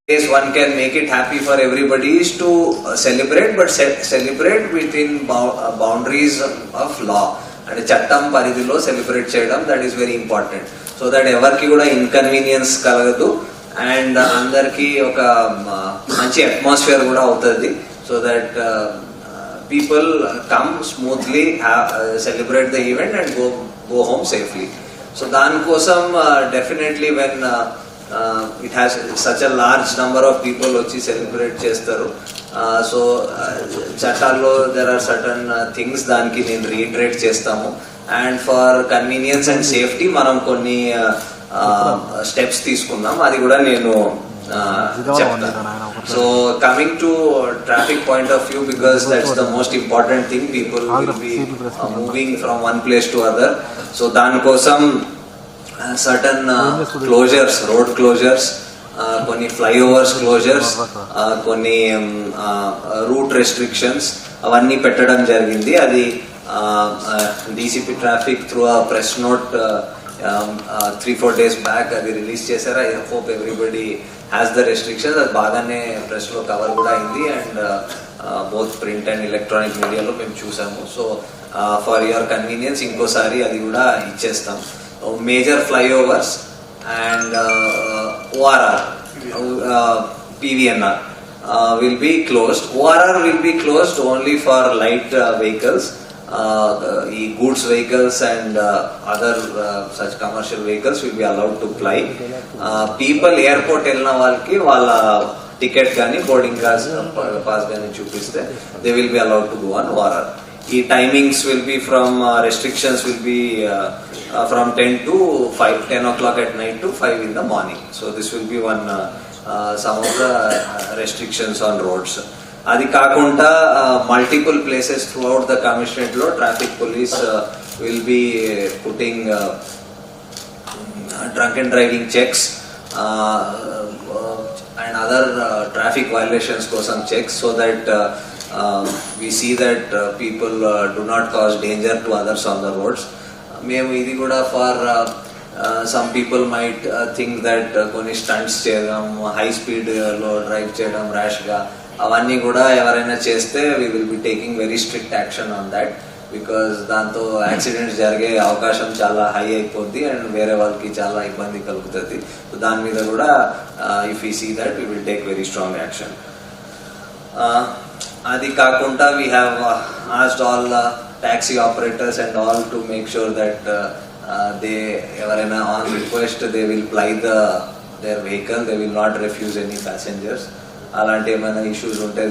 ways one can make it happy for everybody is to celebrate, but celebrate within boundaries of law. And చట్టం పరిధిలో celebrate చేయడం, that is very important. So that ఎవరికి కూడా inconvenience కలగదు and అందరికి ఒక మంచి అట్మాస్ఫియర్ కూడా అవుతుంది. So that people come smoothly celebrate the event and go home safely. So దానికోసం definitely when it has such a large number of people వచ్చి సెలబ్రేట్ చేస్తారు. సో చట్టాల్లో there are certain things దానికి నేను రీఇటరేట్ చేస్తాము. And for convenience and safety మనం కొన్ని steps తీసుకుందాం, అది కూడా నేను చెప్తాను. So coming to traffic point of view, because that's the most important thing, people will be moving from one place to other. So దానికోసం certain closures, road closures, కొన్ని flyovers closures, కొన్ని రూట్ రెస్ట్రిక్షన్స్ అవన్నీ పెట్టడం జరిగింది. అది DCP traffic through ఆ press note 3-4 days back అది release చేశారు. I hope everybody has the restrictions. అది బాగానే ప్రెస్ లో కవర్ కూడా అయింది and both print and electronic మీడియాలో మేము చూసాము. సో ఫర్ యువర్ కన్వీనియన్స్ ఇంకోసారి అది కూడా ఇచ్చేస్తాం. Major flyovers and ORR, PVNR will be closed. ORR will be closed only for light vehicles, goods vehicles and other such commercial vehicles will be allowed to fly. People airport elna valki valla ticket gaani boarding pass gaani chupiste, they will be allowed to go on ORR. The timings will be from restrictions will be from 10 to 5, 10 o'clock at night to 5 in the morning. So this will be one some of the restrictions on roads. Adi kakunda multiple places throughout the commissionerate lo traffic police will be putting drunken driving checks and other traffic violations kosam checks, so that we see that people do not cause danger to others on the roads. మేము ఇది కూడా for some people might think that కొన్ని stunts చేయడం, high speed లో drive చేయడం rash గా, అవన్నీ కూడా ఎవరైనా చేస్తే we will be taking very strict action on that, because దాంతో యాక్సిడెంట్స్ జరిగే అవకాశం చాలా హై అయిపోద్ది అండ్ వేరే వాళ్ళకి చాలా ఇబ్బంది కలుగుతుంది. సో దాని మీద కూడా if you see that we will take very strong action. అది కాకుండా we have asked all taxi operators and all to make sure that they ఎవరైనా on request they will ply their vehicle, they will not refuse any passengers. అలాంటి ఏమైనా issues ఉంటే